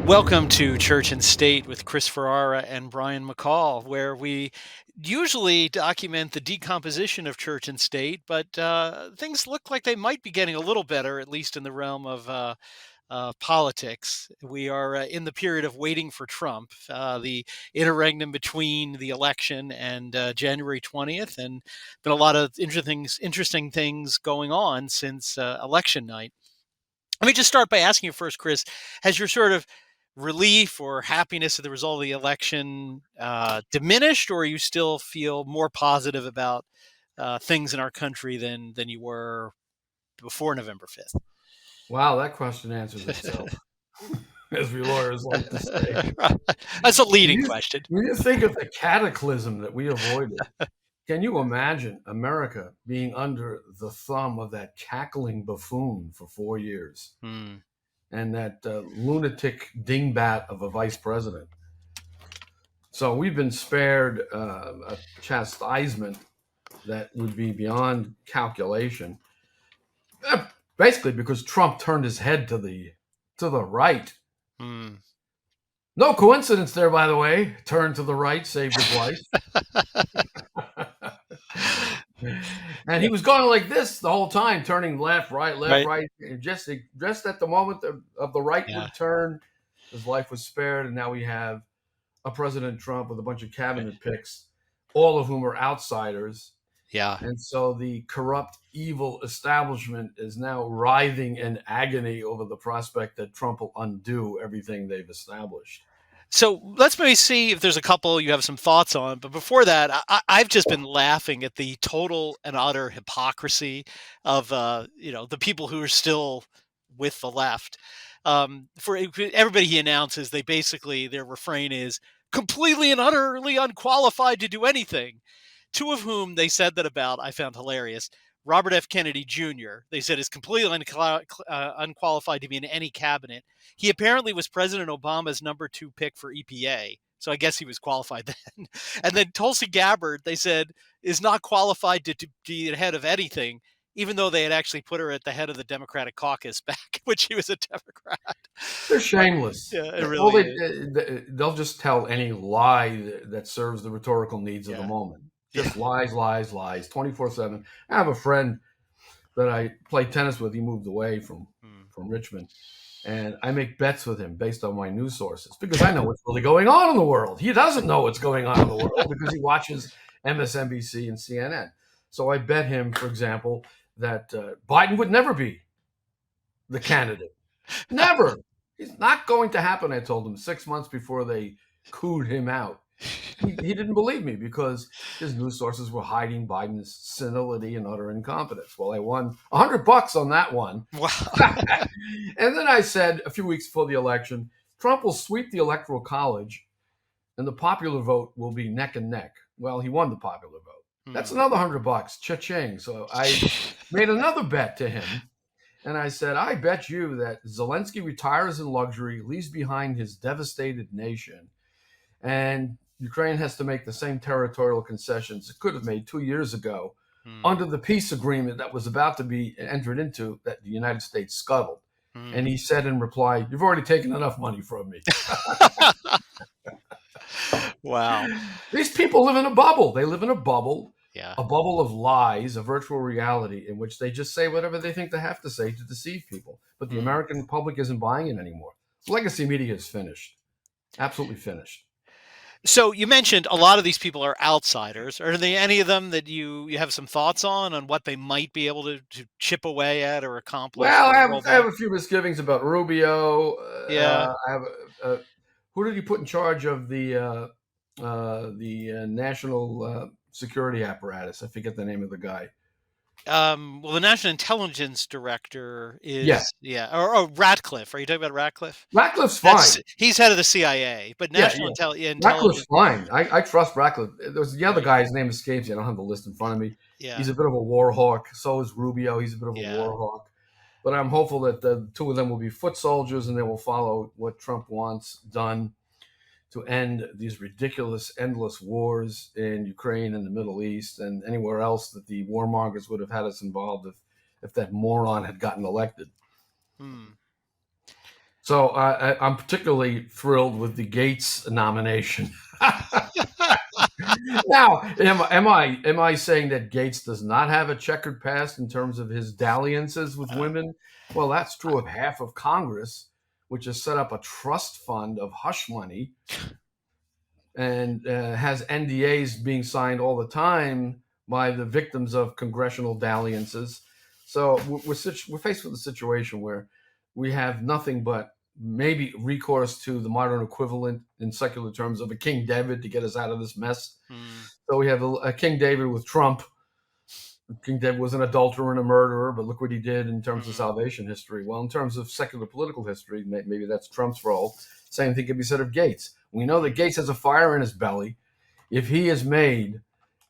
Welcome to Church and State with Chris Ferrara and Brian McCall, where we usually document the decomposition of church and state, but things look like they might be getting a little better, at least in the realm of politics. We are in the period of waiting for Trump, the interregnum between the election and January 20th, and been a lot of interesting things going on since election night. Let me just start by asking you first, Chris, has your sort of relief or happiness at the result of the election diminished, or you still feel more positive about things in our country than you were before November 5th? Wow, that question answers itself, as we lawyers like to say. That's a When leading you, question. when you think of the cataclysm that we avoided, can you imagine America being under the thumb of that cackling buffoon for 4 years Hmm. and that lunatic dingbat of a vice president? So we've been spared a chastisement that would be beyond calculation, basically because Trump turned his head to the right. Hmm. No coincidence there, by the way. Turned to the right, saved his life. And he was going like this the whole time, turning left, right, left, Right. right. And just at the moment of the Yeah. rightward turn, his life was spared. And now we have a President Trump with a bunch of Right. cabinet picks, all of whom are outsiders. Yeah. And so the corrupt, evil establishment is now writhing in agony over the prospect that Trump will undo everything they've established. So let's maybe see if there's a couple you have some thoughts on. But before that, I've just been laughing at the total and utter hypocrisy of the people who are still with the left. For everybody he announces, they basically their refrain is completely and utterly unqualified to do anything. Two of whom they said that about, I found hilarious. Robert F. Kennedy Jr., they said is completely unqualified to be in any cabinet. He apparently was President Obama's number 2 pick for EPA. So I guess he was qualified then. And then Tulsi Gabbard, they said, is not qualified to be the head of anything, even though they had actually put her at the head of the Democratic caucus back when she was a Democrat. They're shameless. Yeah, it All really is. they'll just tell any lie that serves the rhetorical needs of the Yeah. moment. Yeah. Just lies, lies, lies, 24/7. I have a friend that I play tennis with. He moved away from Richmond, and I make bets with him based on my news sources because I know what's really going on in the world. He doesn't know what's going on in the world because he watches MSNBC and CNN. So I bet him, for example, that Biden would never be the candidate. Never. It's not going to happen, I told him 6 months before they cooed him out. He didn't believe me because his news sources were hiding Biden's senility and utter incompetence. Well, I won $100 on that one. Wow. And then I said a few weeks before the election, Trump will sweep the Electoral College and the popular vote will be neck and neck. Well, he won the popular vote. That's another $100. Cha-ching. So I made another bet to him. And I said, I bet you that Zelensky retires in luxury, leaves behind his devastated nation, and Ukraine has to make the same territorial concessions it could have made 2 years ago under the peace agreement that was about to be entered into that the United States scuttled. And he said in reply, you've already taken enough money from me. Wow. These people live in a bubble. They live in a bubble. Yeah. A bubble of lies, a virtual reality in which they just say whatever they think they have to say to deceive people. But the American public isn't buying it anymore. Legacy media is finished. Absolutely finished. So you mentioned a lot of these people are outsiders. Are there any of them that you have some thoughts on what they might be able to chip away at or accomplish? Well, or I have a few misgivings about Rubio. Yeah. I have who did he put in charge of the national security apparatus? I forget the name of the guy. Well, the National Intelligence Director Yeah. is or Ratcliffe. Are you talking about Ratcliffe? Ratcliffe's fine. He's head of the CIA, but National Intelligence. Ratcliffe's fine. I trust Ratcliffe. There's the other guy. His name escapes me. I don't have the list in front of me. Yeah. He's a bit of a war hawk. So is Rubio. He's a bit of a Yeah. war hawk. But I'm hopeful that the two of them will be foot soldiers and they will follow what Trump wants done to end these ridiculous, endless wars in Ukraine and the Middle East and anywhere else that the warmongers would have had us involved if that moron had gotten elected. So I'm particularly thrilled with the Gates nomination. Now, am I saying that Gates does not have a checkered past in terms of his dalliances with women? Well, that's true of half of Congress, which has set up a trust fund of hush money and has NDAs being signed all the time by the victims of congressional dalliances. So we're faced with a situation where we have nothing but maybe recourse to the modern equivalent in secular terms of a King David to get us out of this mess. So we have a King David with Trump. King David was an adulterer and a murderer, but look what he did in terms of salvation history. Well, in terms of secular political history, maybe that's Trump's role. Same thing can be said of Gates. We know that Gates has a fire in his belly. If he is made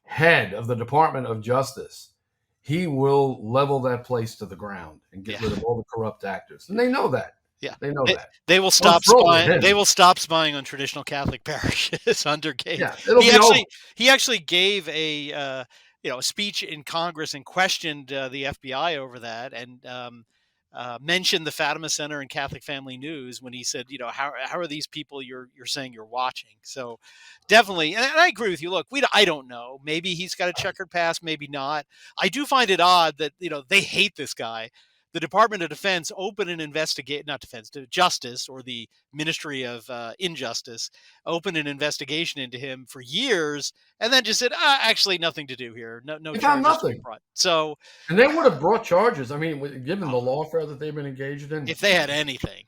head of the Department of Justice, he will level that place to the ground and get rid of all the corrupt actors. And they know that. Yeah, they know that. They will stop spying. They will stop spying on traditional Catholic parishes under Gates. Yeah, it'll be over. He actually gave a speech in Congress and questioned the FBI over that, and mentioned the Fatima Center and Catholic Family News when he said, how are these people you're saying you're watching? So definitely, and I agree with you. Look, I don't know. Maybe he's got a checkered past, maybe not. I do find it odd that they hate this guy. The Department of Defense opened an Justice, or the Ministry of Injustice, opened an investigation into him for years, and then just said, actually, nothing to do here. No charges nothing. brought. So, and they would have brought charges. I mean, given the lawfare that they've been engaged in, if they had anything,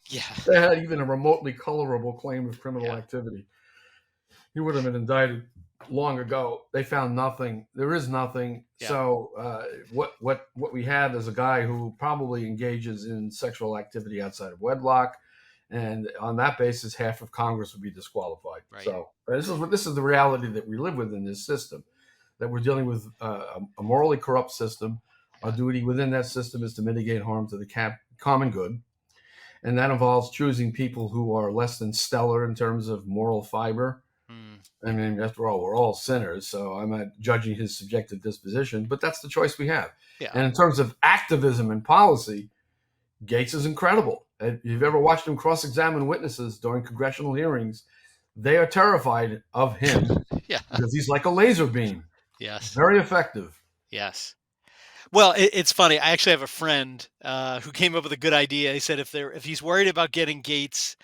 they had even a remotely colorable claim of criminal activity, he would have been indicted long ago. They found nothing. There is nothing. Yeah. So what we have is a guy who probably engages in sexual activity outside of wedlock, and on that basis, half of Congress would be disqualified. Right. So this is the reality that we live with in this system, that we're dealing with a morally corrupt system. Our duty within that system is to mitigate harm to the common good, and that involves choosing people who are less than stellar in terms of moral fiber. I mean, after all, we're all sinners, so I'm not judging his subjective disposition, but that's the choice we have. Yeah. And in terms of activism and policy, Gates is incredible. If you've ever watched him cross-examine witnesses during congressional hearings, they are terrified of him because he's like a laser beam. Yes. Very effective. Yes. Well, it's funny. I actually have a friend who came up with a good idea. He said if he's worried about getting Gates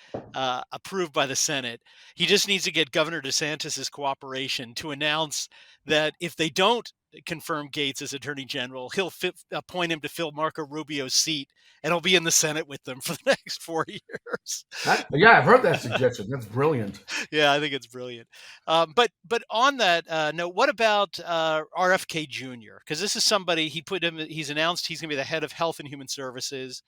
approved by the Senate, he just needs to get Governor DeSantis's cooperation to announce that if they don't confirm Gates as Attorney General, he'll appoint him to fill Marco Rubio's seat, and he'll be in the Senate with them for the next 4 years. I've heard that suggestion. That's brilliant. Yeah, I think it's brilliant. But on that note, what about RFK Jr.? Because this is somebody he's announced he's going to be the head of Health and Human Services.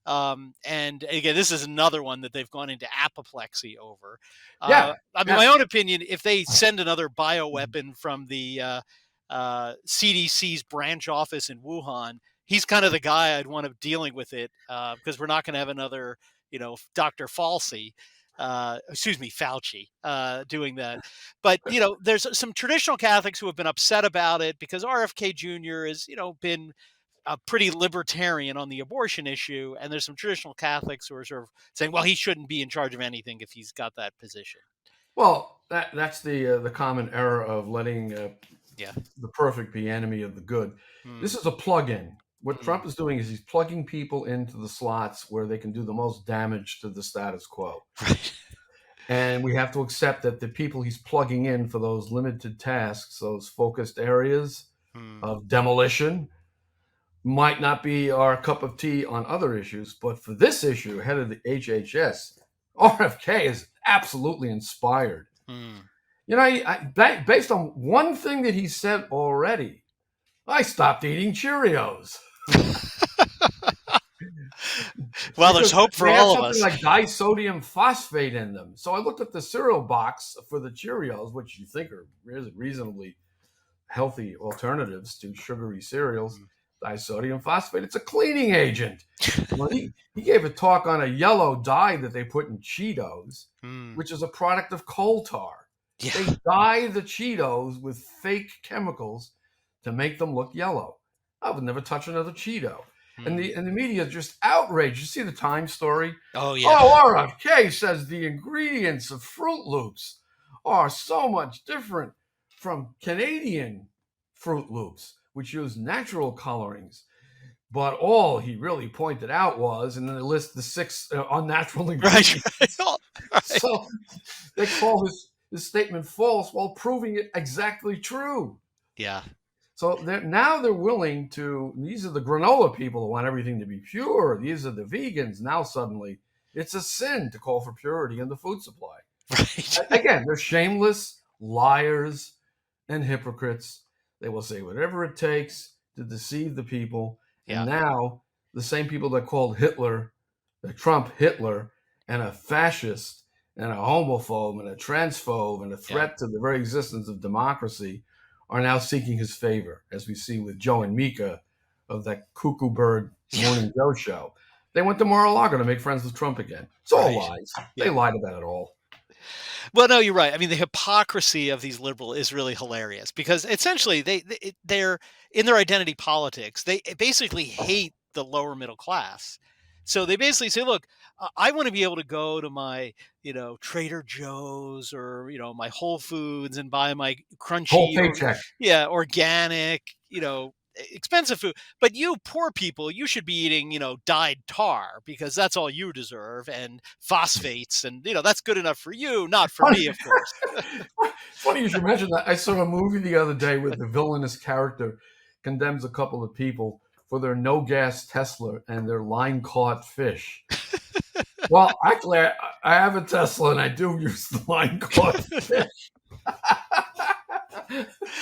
And again, this is another one that they've gone into apoplexy over. My own opinion, if they send another bioweapon from the CDC's branch office in Wuhan, he's kind of the guy I'd want to dealing with it, because we're not going to have another, Dr. Fauci, doing that. But, there's some traditional Catholics who have been upset about it because RFK Jr. has, been pretty libertarian on the abortion issue. And there's some traditional Catholics who are sort of saying, well, he shouldn't be in charge of anything if he's got that position. Well, that's the common error of letting the perfect be enemy of the good. This is a plug-in. What Trump is doing is he's plugging people into the slots where they can do the most damage to the status quo. Right. And we have to accept that the people he's plugging in for those limited tasks, those focused areas of demolition, might not be our cup of tea on other issues. But for this issue, head of the HHS, RFK is absolutely inspired. Based on one thing that he said already, I stopped eating Cheerios. Well, there's hope for all of us. Something like disodium phosphate in them. So I looked at the cereal box for the Cheerios, which you think are reasonably healthy alternatives to sugary cereals. Disodium phosphate, it's a cleaning agent. Well, he gave a talk on a yellow dye that they put in Cheetos, which is a product of coal tar. Yeah. They dye the Cheetos with fake chemicals to make them look yellow. I would never touch another Cheeto. And the media is just outraged. You see the Times story? Oh yeah. Oh, RFK says the ingredients of Fruit Loops are so much different from Canadian Fruit Loops, which use natural colorings. But all he really pointed out was, and then they list the 6 unnatural ingredients. Right. So they call his statement false while proving it exactly true. Yeah. So now they're willing to, these are the granola people who want everything to be pure. These are the vegans. Now suddenly it's a sin to call for purity in the food supply. Right. Again, they're shameless liars and hypocrites. They will say whatever it takes to deceive the people. And now the same people that called Trump Hitler, and a fascist and a homophobe and a transphobe and a threat to the very existence of democracy are now seeking his favor, as we see with Joe and Mika of that Cuckoo Bird Morning Joe show. They went to Mar-a-Lago to make friends with Trump again. It's all lies. They lied about it all. Well, no, you're right. I mean, the hypocrisy of these liberals is really hilarious because essentially they're in their identity politics. They basically hate the lower middle class. So they basically say, look, I want to be able to go to my, Trader Joe's or, my Whole Foods and buy my Whole crunchy, paycheck. organic, expensive food. But you poor people, you should be eating, dyed tar because that's all you deserve, and phosphates, and that's good enough for you, not for me, of course. Funny you should mention that. I saw a movie the other day where the villainous character condemns a couple of people for their no-gas Tesla and their line-caught fish. Well, actually, I have a Tesla and I do use the line-caught fish.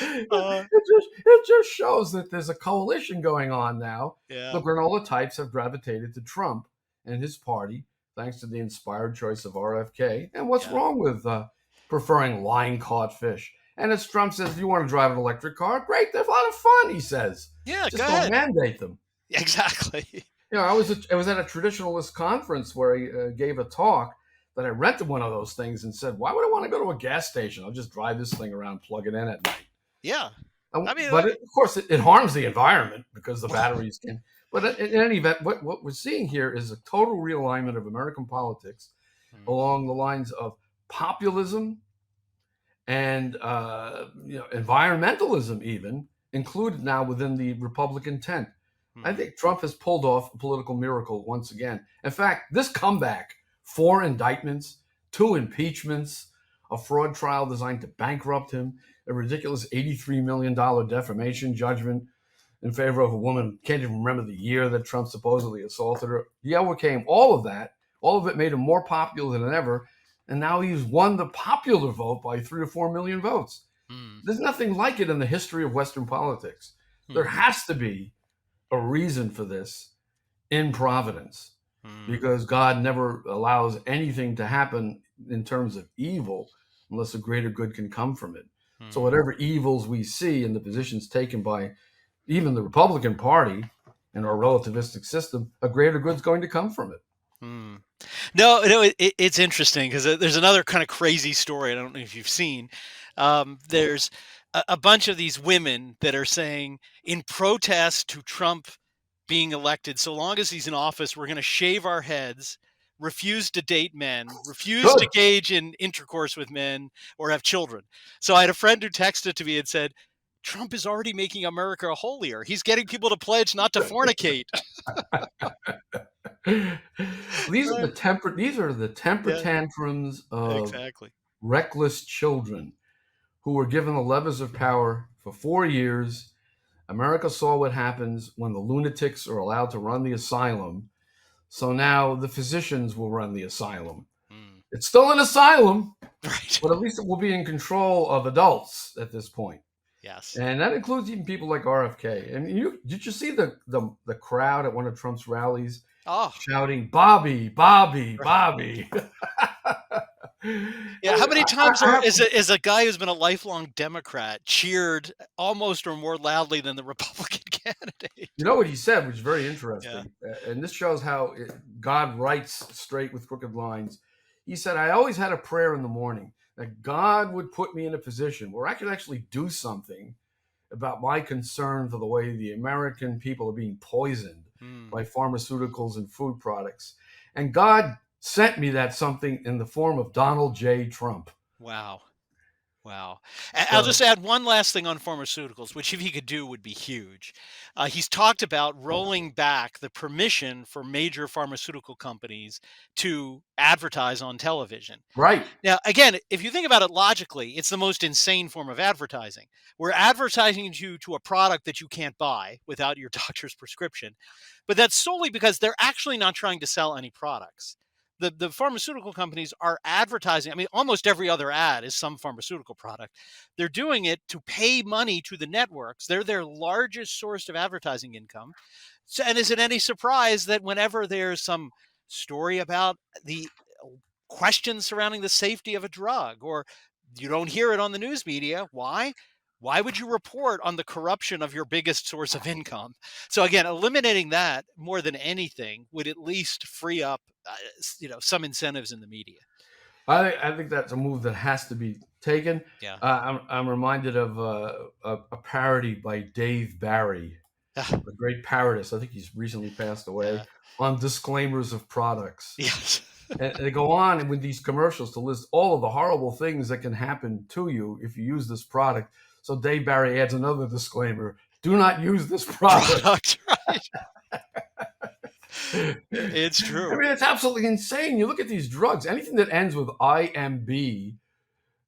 It just shows that there's a coalition going on now. Yeah. The granola types have gravitated to Trump and his party, thanks to the inspired choice of RFK. And what's wrong with preferring line-caught fish? And as Trump says, if you want to drive an electric car, great, there's a lot of fun, he says. Yeah, just go don't ahead. mandate them. Exactly. I was at a traditionalist conference where he gave a talk that I rented one of those things and said, why would I want to go to a gas station? I'll just drive this thing around, plug it in at night. Yeah. But of course, it harms the environment because the batteries can. But in any event, what we're seeing here is a total realignment of American politics along the lines of populism and environmentalism, even included now within the Republican tent. I think Trump has pulled off a political miracle once again. In fact, this comeback, 4 indictments, 2 impeachments, a fraud trial designed to bankrupt him, a ridiculous $83 million defamation judgment in favor of a woman, can't even remember the year that Trump supposedly assaulted her. He overcame all of that. All of it made him more popular than ever. And now he's won the popular vote by 3 or 4 million votes. There's nothing like it in the history of Western politics. There has to be a reason for this in providence, because God never allows anything to happen in terms of evil unless a greater good can come from it. So whatever evils we see in the positions taken by even the Republican Party and our relativistic system, a greater good's going to come from it. No, it's interesting because there's another kind of crazy story. I don't know if you've seen. There's a bunch of these women that are saying, in protest to Trump being elected, so long as he's in office, we're going to shave our heads, refuse to date men, refuse to engage in intercourse with men or have children. So I had a friend who texted to me and said, Trump is already making America holier. He's getting people to pledge not to fornicate. These are the temper tantrums of reckless children who were given the levers of power for 4 years. America saw what happens when the lunatics are allowed to run the asylum. So now the physicians will run the asylum. It's still an asylum, but at least it will be in control of adults at this point. Yes. And that includes even people like RFK. And did you see the crowd at one of Trump's rallies shouting, Bobby, Bobby, Bobby? Yeah, how many times is a guy who's been a lifelong Democrat cheered almost or more loudly than the Republican candidate? You know what he said, which is very interesting. And this shows how God writes straight with crooked lines. He said, I always had a prayer in the morning that God would put me in a position where I could actually do something about my concern for the way the American people are being poisoned by pharmaceuticals and food products. And God sent me that something in the form of Donald J. Trump. Wow. Wow. I'll So, just add one last thing on pharmaceuticals, which if he could do would be huge. He's talked about rolling back the permission for major pharmaceutical companies to advertise on television. right. Now, again, if you think about it logically, it's the most insane form of advertising. We're advertising you to a product that you can't buy without your doctor's prescription, but that's solely because they're actually not trying to sell any products. The pharmaceutical companies are advertising. I mean, almost every other ad is some pharmaceutical product. They're doing it to pay money to the networks. They're their largest source of advertising income. So, and is it any surprise that whenever there's some story about the questions surrounding the safety of a drug, or you don't hear it on the news media, why? Why would you report on the corruption of your biggest source of income? So again, eliminating that more than anything would at least free up, some incentives in the media. I think that's a move that has to be taken. Yeah. I'm reminded of a parody by Dave Barry, a great parodist. I think he's recently passed away, on disclaimers of products. Yes. And they go on with these commercials to list all of the horrible things that can happen to you if you use this product. So Dave Barry adds another disclaimer: do not use this product. Right. It's true. I mean, it's absolutely insane. You look at these drugs, anything that ends with IMB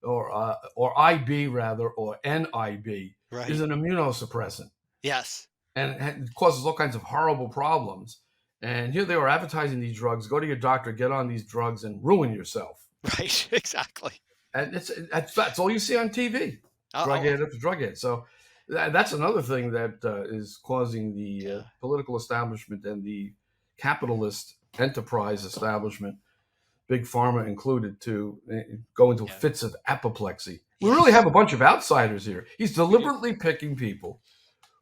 or IB rather, or NIB, Right. is an immunosuppressant. Yes. And it causes all kinds of horrible problems. And here they are advertising these drugs. Go to your doctor, get on these drugs, and ruin yourself. Right. Exactly. And that's all you see on TV. Drug ad after drug ad. So that's another thing that is causing the political establishment and the capitalist enterprise establishment, big pharma included, to go into fits of apoplexy. We really have a bunch of outsiders here. He's deliberately picking people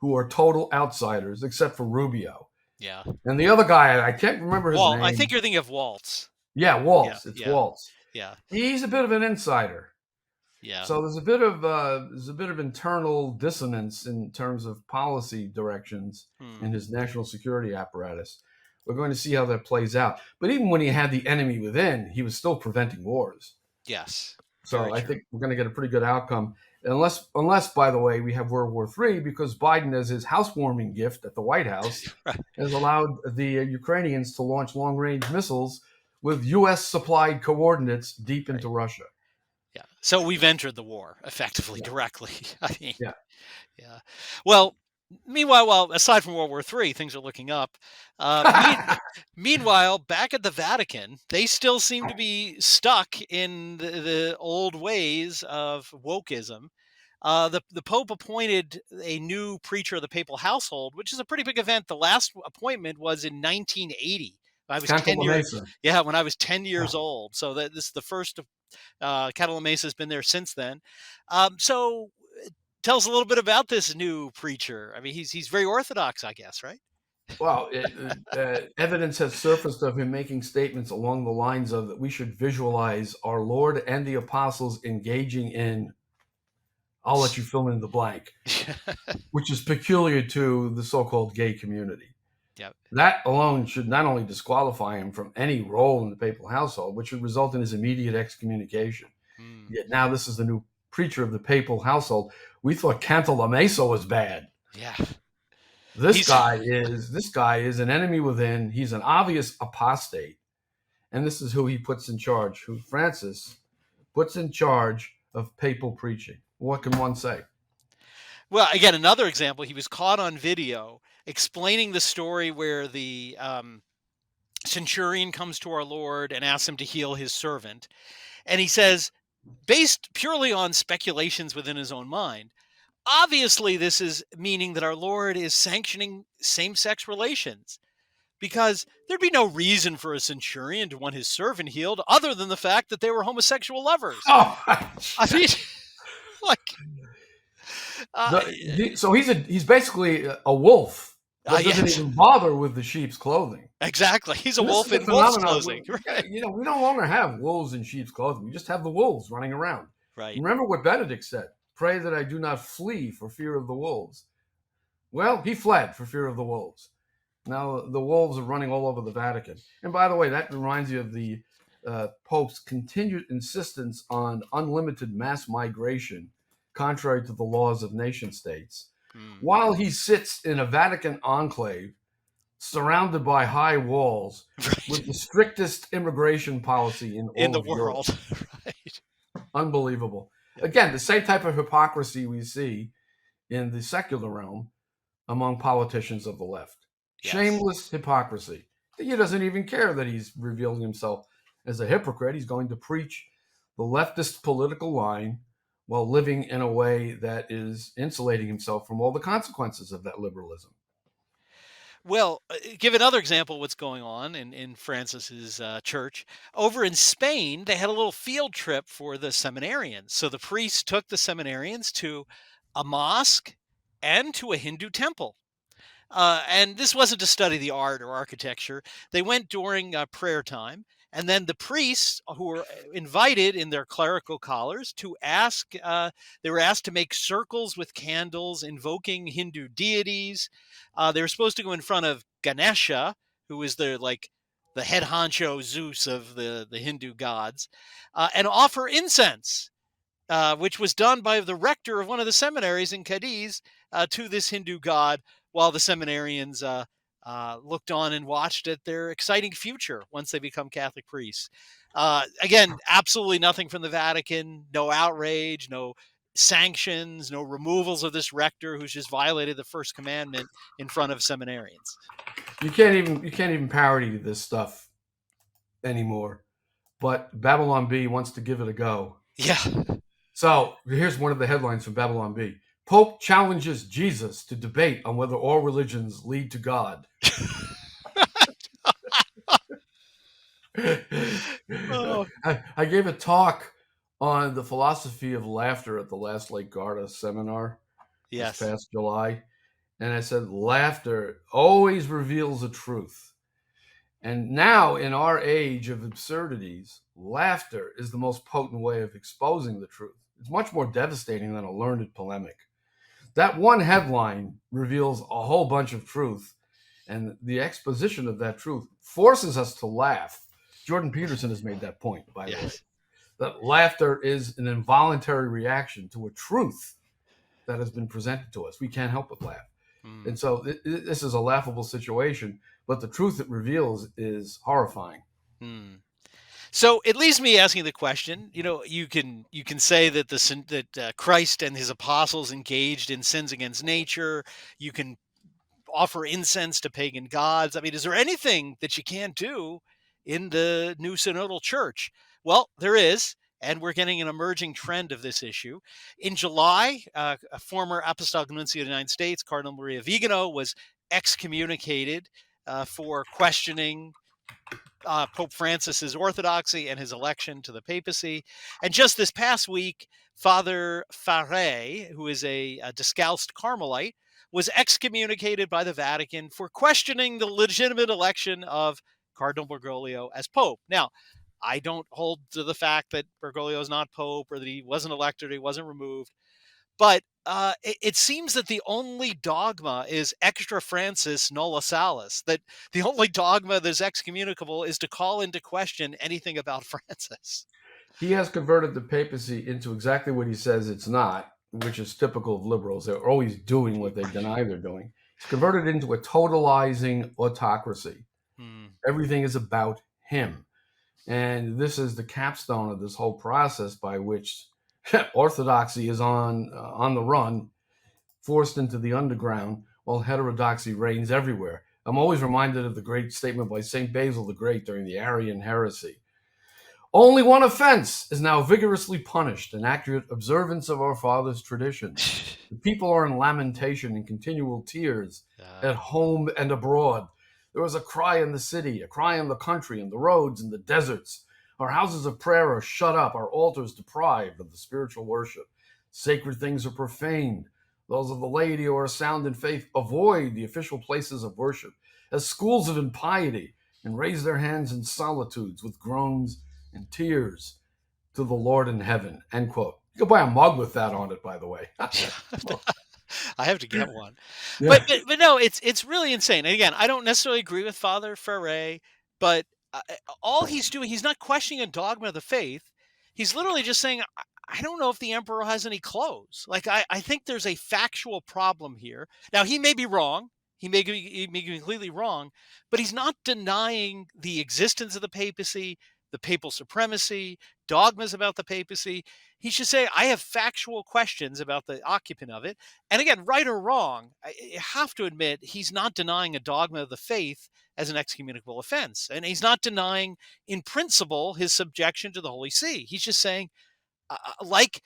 who are total outsiders, except for Rubio. Yeah. And the other guy, I can't remember his name. I think you're thinking of Waltz. Yeah, Waltz. It's Waltz. Yeah. He's a bit of an insider. Yeah. So there's a bit of internal dissonance in terms of policy directions in his national security apparatus. We're going to see how that plays out. But even when he had the enemy within, he was still preventing wars. Yes. So I think we're going to get a pretty good outcome. Unless, by the way, we have World War III, because Biden, as his housewarming gift at the White House, has allowed the Ukrainians to launch long-range missiles with U.S.-supplied coordinates deep into Russia. Yeah. So we've entered the war effectively, directly. I mean, yeah. Well, meanwhile, aside from World War III, things are looking up. Meanwhile, back at the Vatican, they still seem to be stuck in the old ways of wokeism. The Pope appointed a new preacher of the papal household, which is a pretty big event. The last appointment was in 1980. I was 10 years. Yeah, when I was 10 years old. So this is the first. Catalan Mesa has been there since then. So tell us a little bit about this new preacher. I mean, he's very orthodox, I guess, right? Well, evidence has surfaced of him making statements along the lines of that we should visualize our Lord and the apostles engaging in, I'll let you fill in the blank, which is peculiar to the so-called gay community. Yep. That alone should not only disqualify him from any role in the papal household, which would result in his immediate excommunication. Yet now this is the new preacher of the papal household. We thought Cantalamessa was bad. Yeah. This guy is an enemy within. He's an obvious apostate. And this is who he puts in charge, who Francis puts in charge of papal preaching. What can one say? Well, again, another example, he was caught on video explaining the story where the centurion comes to our Lord and asks him to heal his servant. And he says, based purely on speculations within his own mind, obviously this is meaning that our Lord is sanctioning same-sex relations, because there'd be no reason for a centurion to want his servant healed other than the fact that they were homosexual lovers. Oh, I mean, like... so he's basically a wolf that doesn't even bother with the sheep's clothing. Exactly. He's a wolf in wolf's clothing. We no longer have wolves in sheep's clothing. We just have the wolves running around. Right. Remember what Benedict said: pray that I do not flee for fear of the wolves. Well, he fled for fear of the wolves. Now the wolves are running all over the Vatican. And by the way, that reminds you of the Pope's continued insistence on unlimited mass migration, contrary to the laws of nation states, while he sits in a Vatican enclave surrounded by high walls with the strictest immigration policy in In all the of Europe. world. Right. Unbelievable. Yep. Again, the same type of hypocrisy we see in the secular realm among politicians of the left. Yes. Shameless hypocrisy. He doesn't even care that he's revealing himself as a hypocrite. He's going to preach the leftist political line while living in a way that is insulating himself from all the consequences of that liberalism. Well, give another example of what's going on in Francis's church. Over in Spain, they had a little field trip for the seminarians. So the priests took the seminarians to a mosque and to a Hindu temple. And this wasn't to study the art or architecture. They went during prayer time. And then the priests who were invited in their clerical collars to ask, they were asked to make circles with candles invoking Hindu deities. They were supposed to go in front of Ganesha, who is the head honcho Zeus of the Hindu gods, and offer incense, which was done by the rector of one of the seminaries in Cadiz to this Hindu god, while the seminarians looked on and watched at their exciting future once they become Catholic priests. Again, absolutely nothing from the Vatican, no outrage, no sanctions, no removals of this rector who's just violated the first commandment in front of seminarians. You can't even parody this stuff anymore. But Babylon Bee wants to give it a go. Yeah. So here's one of the headlines from Babylon Bee. Pope challenges Jesus to debate on whether all religions lead to God. Oh. I gave a talk on the philosophy of laughter at the last Lake Garda seminar this past July. And I said, laughter always reveals the truth. And now, in our age of absurdities, laughter is the most potent way of exposing the truth. It's much more devastating than a learned polemic. That one headline reveals a whole bunch of truth, and the exposition of that truth forces us to laugh. Jordan Peterson has made that point, by the way, that laughter is an involuntary reaction to a truth that has been presented to us. We can't help but laugh. And so this is a laughable situation, but the truth it reveals is horrifying. So it leaves me asking the question, you can say that that Christ and his apostles engaged in sins against nature. You can offer incense to pagan gods. I mean, is there anything that you can't do in the new synodal church? Well, there is. And we're getting an emerging trend of this issue. In July, a former Apostolic Nuncio of the United States, Cardinal Maria Vigano, was excommunicated for questioning Pope Francis's orthodoxy and his election to the papacy. And just this past week, Father Faré, who is a Discalced Carmelite, was excommunicated by the Vatican for questioning the legitimate election of Cardinal Bergoglio as Pope. Now, I don't hold to the fact that Bergoglio is not Pope or that he wasn't elected or he wasn't removed. But it seems that the only dogma is extra Francis nulla salus, that the only dogma that's excommunicable is to call into question anything about Francis. He has converted the papacy into exactly what he says it's not, which is typical of liberals. They're always doing what they deny they're doing. He's converted it into a totalizing autocracy. Everything is about him. And this is the capstone of this whole process by which orthodoxy is on the run, forced into the underground, while heterodoxy reigns everywhere. I'm always reminded of the great statement by St. Basil the Great during the Arian heresy. Only one offense is now vigorously punished, an accurate observance of our fathers' traditions. The people are in lamentation and continual tears at home and abroad. There is a cry in the city, a cry in the country, in the roads, in the deserts. Our houses of prayer are shut up, our altars deprived of the spiritual worship. Sacred things are profaned. Those of the laity who are sound in faith avoid the official places of worship as schools of impiety and raise their hands in solitudes with groans and tears to the Lord in heaven, end quote. You can buy a mug with that on it, by the way. I have to get one. But Yeah. but no, it's really insane. And again, I don't necessarily agree with Father Ferre, but all he's doing, he's not questioning a dogma of the faith. He's literally just saying, I don't know if the emperor has any clothes. Like I think there's a factual problem here. Now he may be wrong. He may be completely wrong, but he's not denying the existence of the papacy, the papal supremacy, dogmas about the papacy. He's just saying, I have factual questions about the occupant of it. And again, right or wrong, I have to admit, he's not denying a dogma of the faith as an excommunicable offense. And he's not denying, in principle, his subjection to the Holy See. He's just saying, like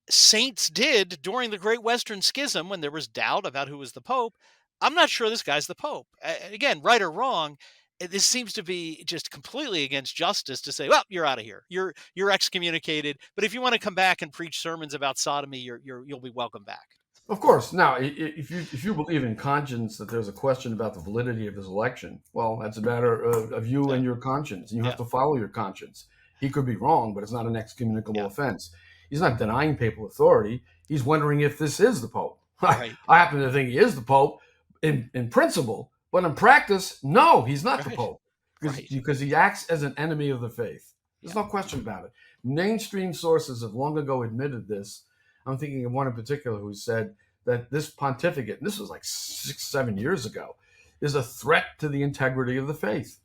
saints did during the Great Western Schism when there was doubt about who was the Pope, I'm not sure this guy's the Pope. Again, right or wrong, this seems to be just completely against justice to say, well, you're out of here. You're excommunicated. But if you want to come back and preach sermons about sodomy, you'll be welcome back. Of course. Now, if you believe in conscience that there's a question about the validity of his election, well, that's a matter of you and your conscience, and you have to follow your conscience. He could be wrong, but it's not an excommunicable offense. He's not denying papal authority. He's wondering if this is the Pope. Right. I happen to think he is the Pope in principle, but in practice, no, he's not the Pope because he acts as an enemy of the faith. There's no question about it. Mainstream sources have long ago admitted this. I'm thinking of one in particular who said that this pontificate, and this was like 6-7 years ago, is a threat to the integrity of the faith.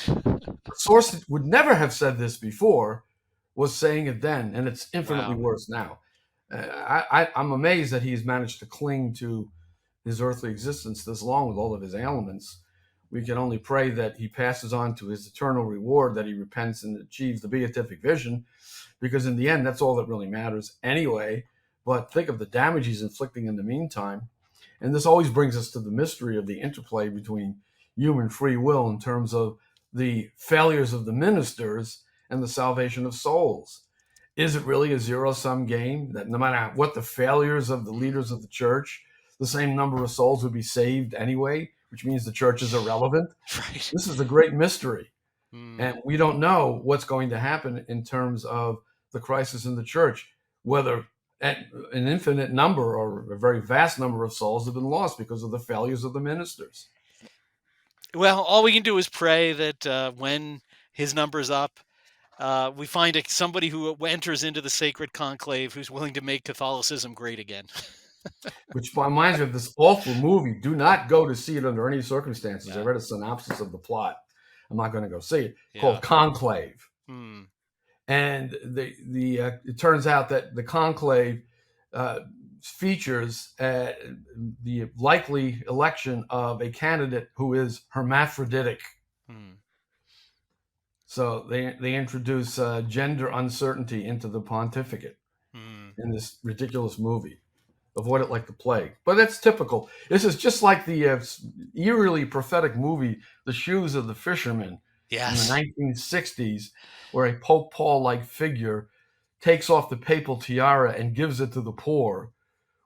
A source that would never have said this before was saying it then, and it's infinitely worse now. I'm amazed that he's managed to cling to his earthly existence this long with all of his ailments. We can only pray that he passes on to his eternal reward, that he repents and achieves the beatific vision, because in the end, that's all that really matters anyway. But think of the damage he's inflicting in the meantime. And this always brings us to the mystery of the interplay between human free will in terms of the failures of the ministers and the salvation of souls. Is it really a zero-sum game that no matter what the failures of the leaders of the church, the same number of souls would be saved anyway, which means the church is irrelevant? Right. This is the great mystery. And we don't know what's going to happen in terms of the crisis in the church, whether an infinite number or a very vast number of souls have been lost because of the failures of the ministers. Well, all we can do is pray that when his number's up, we find somebody who enters into the sacred conclave who's willing to make Catholicism great again. Which reminds me of this awful movie. Do not go to see it under any circumstances. Yeah. I read a synopsis of the plot. I'm not going to go see it. Called Conclave. And it turns out that the conclave features the likely election of a candidate who is hermaphroditic. So they introduce gender uncertainty into the pontificate in this ridiculous movie. Avoid it like the plague. But that's typical. This is just like the eerily prophetic movie, The Shoes of the Fisherman, in the 1960s, where a Pope Paul-like figure takes off the papal tiara and gives it to the poor,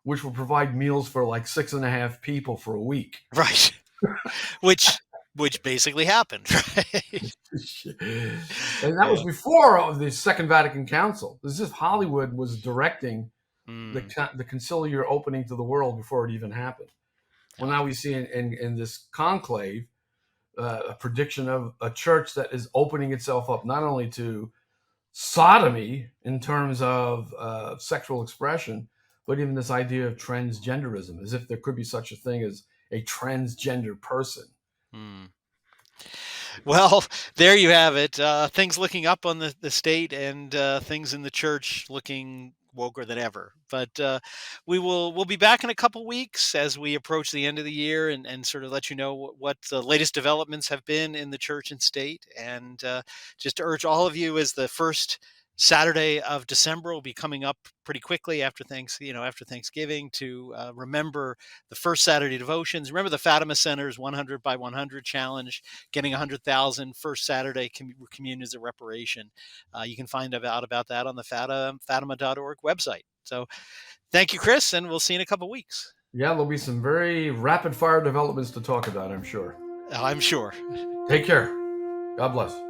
which will provide meals for like 6.5 people for a week. Right. Which basically happened, right? And that was before the Second Vatican Council. This is Hollywood was directing the conciliar opening to the world before it even happened. Well, now we see in this conclave a prediction of a church that is opening itself up not only to sodomy in terms of sexual expression, but even this idea of transgenderism, as if there could be such a thing as a transgender person. Well, there you have it. Things looking up on the state and things in the church looking woker than ever. But we'll be back in a couple weeks as we approach the end of the year and sort of let you know what the latest developments have been in the church and state. And just to urge all of you, as the first Saturday of December will be coming up pretty quickly after Thanksgiving, to remember the first Saturday devotions. Remember the Fatima Center's 100 by 100 challenge, getting 100,000 first Saturday communions of reparation. You can find out about that on the Fatima.org website. So thank you, Chris, and we'll see you in a couple of weeks. Yeah, there'll be some very rapid fire developments to talk about, I'm sure. I'm sure. Take care. God bless.